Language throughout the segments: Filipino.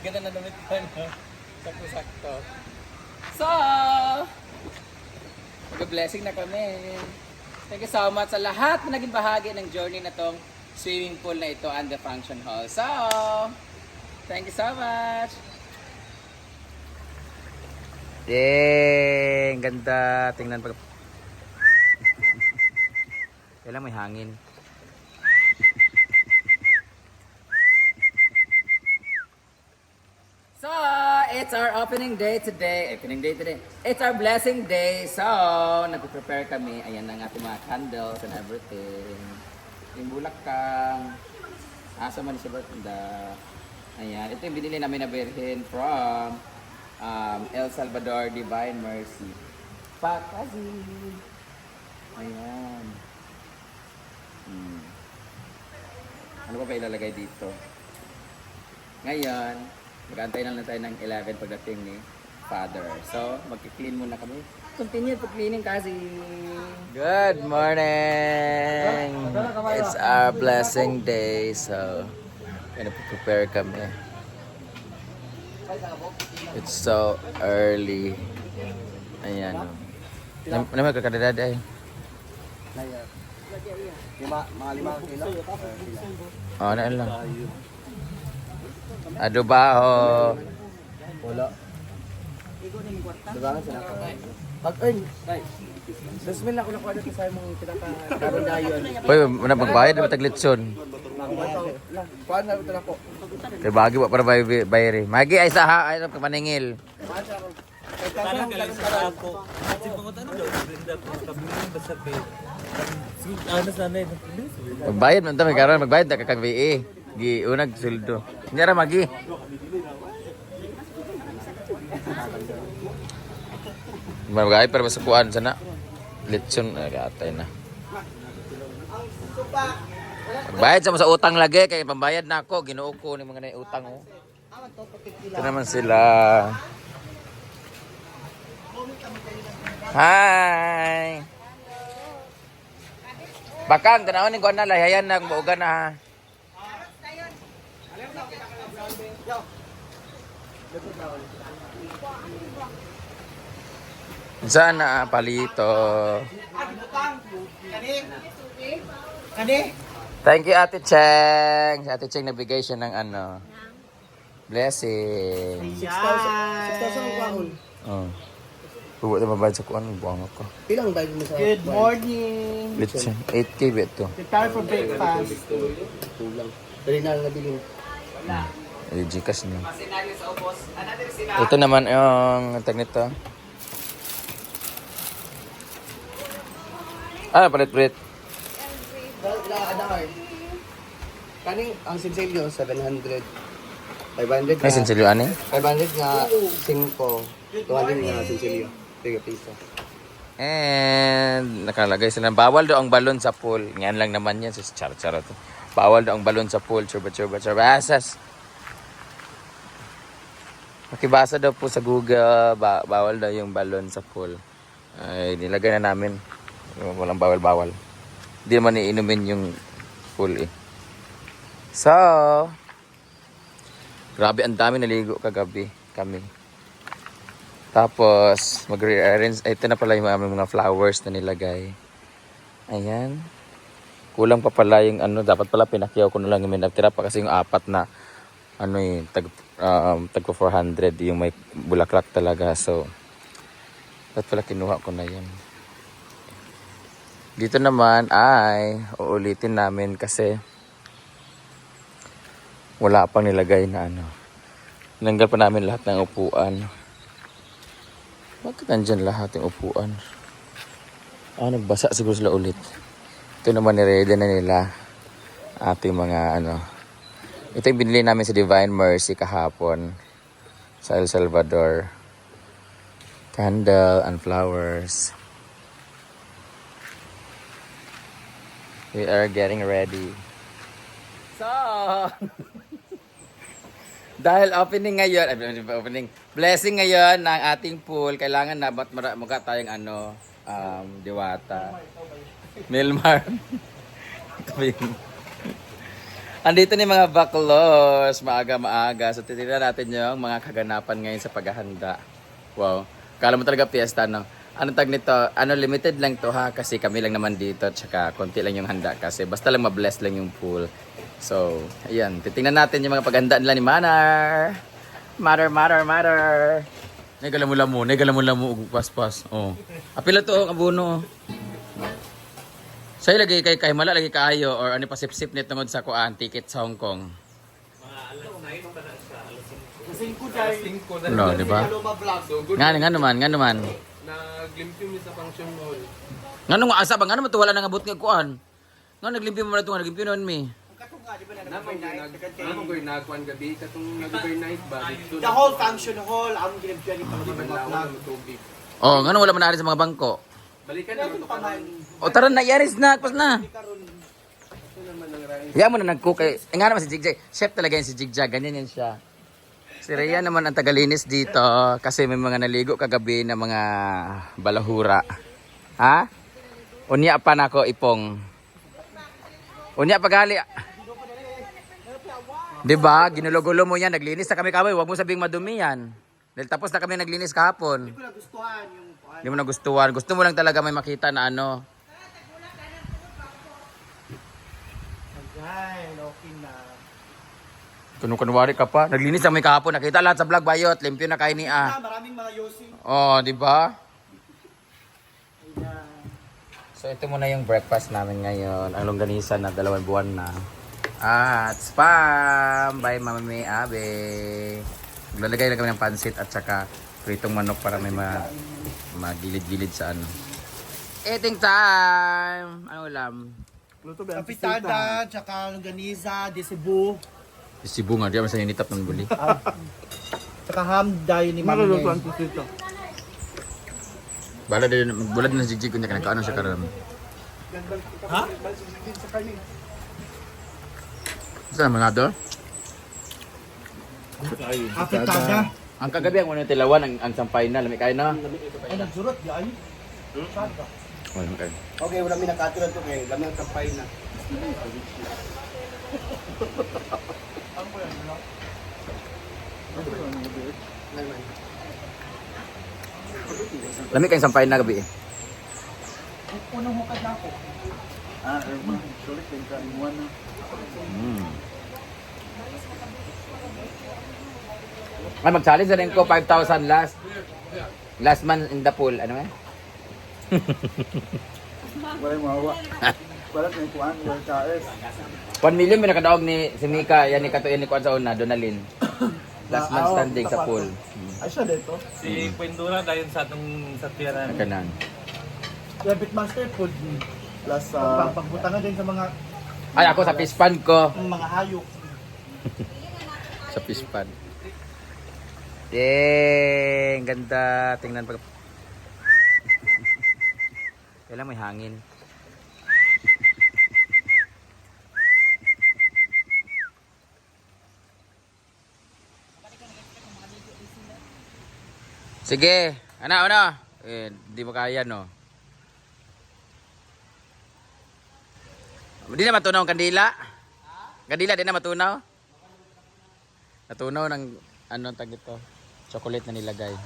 ganda na damit ko, no? Sakto-sakto. So, mag-blessing na kami. Thank you so much sa lahat na naging bahagi ng journey na tong swimming pool na ito and the function hall. So, thank you so much. Yay! Ang ganda. Tingnan pag... Kailan may hangin. So, it's our opening day today. It's our blessing day. So, nag-prepare kami. Ayan ang ating mga candles and everything. Yung bulakang. Asa man siya banda. Ayan. Ito yung binili namin na birhen from El Salvador Divine Mercy. Pakazi. Ayan. Ano pa ilalagay dito? Ngayon, mag-antay na lang tayo ng 11 pagdating ni Father. So, mag-clean muna kami. Continue to cleaning kasi. Good morning! It's our blessing day. So, gonna prepare kami. It's so early. Ayan. Ano magkakadadada eh? Mga 5 kilo. Oh, ano lang. Adobaho. Wala. Diba nga sila ko? Pag-earn. Dasmin lang ako nakuha dito sa mong pinaka-karoon na yun. Uy, magbayad na matag-litson. Kuhaan na ito na po. Kaya bagi pa para bayari. Magi ay saha ay maningil. Parang galing sa ako. Kasi pangutan daw, Brenda po, kami yung basta kayo. Ano sana yun? Magbayad man ta karon magbayad na kakag VA. Gi unag suldo. Nya ra magi. Magbayad para sa kuan sana. Litson atay na. Magbayad sa utang lagi kay pambayad na ako, ginuo ko ni mga utang oh. Ito naman sila. Hi. Bakang tanawon ni ko na lahayan na buugan na ha. Sana palito. Thank you Ate Cheng. Si Ate Cheng nabigay siya ng ano. Blessing. 6,000 ang kuhaan. Oh. Huwag na mabayad sa kuan, buwang ako. Ilang bayad mo sa... Good morning! Litson, 8K ba ito? Prepare for breakfast. Kulang. Dali na lang nabiling. Gcash niya. Ito naman yung tag nito. Palit-palit. Adakar. Kaning ang sinselyo, 700. 500 May sinsilyo ani? 500 nga 5. 200 nga sinselyo. 3 piso. And nakalagay sila. Bawal daw ang balon sa pool. Ngayon lang naman yan. Sis char-char to. Bawal daw ang balon sa pool. Churba. Asas. Makibasa daw po sa Google. Bawal daw yung balon sa pool. Ay, nilagay na namin. Walang bawal. Hindi naman iinumin yung pool eh. So, grabe ang dami naligo kagabi kami. Tapos, mag-rearrange. Ito na pala yung mga flowers na nilagay. Ayan. Kulang pa pala yung ano. Dapat pala pinakyaw ko na lang yung minagtira pa kasi yung apat na ano yung tagpo 400 yung may bulaklak talaga. So, dapat pala kinuha ko na yun. Dito naman ay uulitin namin kasi wala pang nilagay na ano. Nanggal pa namin lahat ng upuan. Bakit nandyan lahat yung upuan? Nagbasa siguro sila ulit. Ito naman niredy na nila ating mga ano. Ito yung binili namin sa Divine Mercy kahapon sa El Salvador. Candle and flowers. We are getting ready. So, dahil blessing ngayon ng ating pool, kailangan na mukha tayong diwata. Milmar. Andito ni mga baklos, maaga-maaga. So titignan natin yung mga kaganapan ngayon sa paghahanda. Wow. Kala mo talaga fiesta, no? Ano tag nito? Ano, limited lang to ha, kasi kami lang naman dito, tsaka konti lang yung handa kasi basta lang mabless lang yung pool. So, ayan, titingnan natin yung mga paghanda nila ni Manar. Matter. Negalamu, paspas. Oh. Apila to, abuno. Sa'yo lagi kay mala, lagi kaayo, or ano pa sip-sip nito tungod sa kuan, ticket sa Hong Kong. Kasing ko dahil. No, di ba? Nga naman. Naglimpyo mi sa function hall. Ngano nga asa ba ngano matuwala nang abot nga kuan. Nga naglimpyo mo na to nga naglimpyo noon mi. Namo koy nagkuan gabi katong nag-overnight ba dito. The whole function hall, ang ginagpyan ni Di man lawan ng tubig. Oh, ngano wala man na rin sa mga bangko. Balikan na to karon. O tara na, yaris na, pas na. Ito naman ang rice. Kaya mo na nag-cook eh. Nga naman si Jigjag. Chef talaga yan si Jigjag. Ganyan yan siya. Si Rhea naman ang tagalinis dito kasi may mga naligo kagabi na mga balahura. Ha? Unya pa na ako ipong. Unya pagali. Diba? Ginulo-gulo mo yan. Naglinis na kami kami. Huwag mo sabing madumi yan. Dahil tapos na kami naglinis kahapon. Hindi ko nagustuhan yung Hindi mo nagustuhan. Gusto mo lang talaga may makita na ano. Ay, okay na. Kunwari ka pa. Naglinis na may kahapon. Nakita lahat sa vlog bayot. Limpyo na kayo ni Maraming mga yosi. Oh, di ba? Ayan. So ito muna yung breakfast namin ngayon. Ang longganisa na 2 buwan na. At spam by Mama May Abe. Maglalagay lang kami ng pansit at saka pritong manok para may magilid-gilid sa ano. Eating time! Ano ulam? Kapitada, tsaka longganisa, de Cebu. Si Bunga, di ba sa initap ng buli? Tsaka hamday ni Mami. Malulutuan ko dito. Bala din, bulad na si Jigjig kung kanakaano siya karon. Ha? Saan naman nato? Kapitada. Ang kagabi ang unang tilawan, ang sampay na, lamig kayo na. Ay, nagsurot, di ay. Oh, okay. Okay, wala may nakatulad to kay lamang sampay na. Lamig kayong sampay na gabi eh. Unang hukad na ako. Ay, mag-challenge na rin ko, 5,000 last. Last man in the pool. Ano eh? Wala yung mahawa. Wala yung kuhaan, wala KS. 1 million may nakadaog ni si Mika, yan ni Kato, yan ni Kuan sa una, Donalyn. Last man standing sa pool. Ay, siya dito. Si Quindura dayon sa atong sa tiyaran. Kanan. Rabbit Master Food. Plus, pagbutangan din sa mga Ay, ako sa fish pan ko. mga hayop. Sa fish pan. Yay! Ganda. Tingnan pag... Kailan may hangin. Sige. Ano? Di mo kaya, no? Di na matunaw ang kandila? Kandila, di na matunaw? Natunaw ng ano tag ito? Chocolate na nilagay.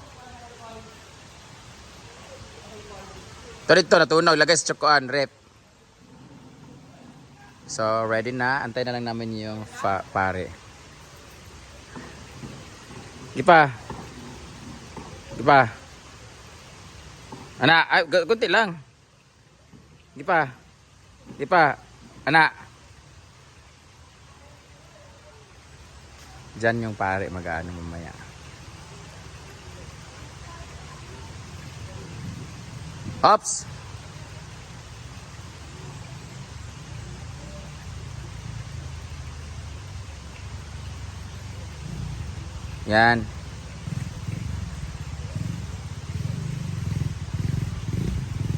Ito dito, natunaw. Ilagay sa chokoan, rep. So, ready na. Antay na lang namin yung pare. Gipa. Ana, ay, kunti lang. Gipa. Ana. Diyan yung pare mag-aano mamaya. Ops! Yan.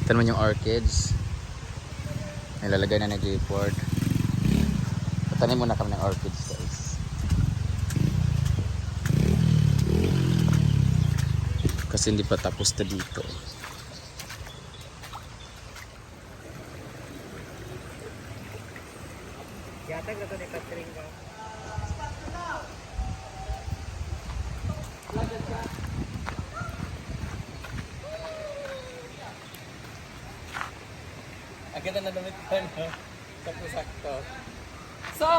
Ito naman yung orchids. Nilalagay na nag-report. Patanim muna kami ng orchids, guys. Kasi hindi pa tapos na dito. Yatag na to ni Catherine ka. Agad na namit ka na. Sakto-sakto. So,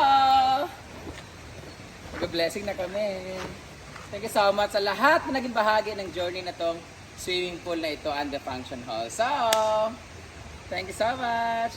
mag-blessing na kami. Thank you so much sa lahat na naging bahagi ng journey na tong swimming pool na ito and the function hall. So, thank you so much.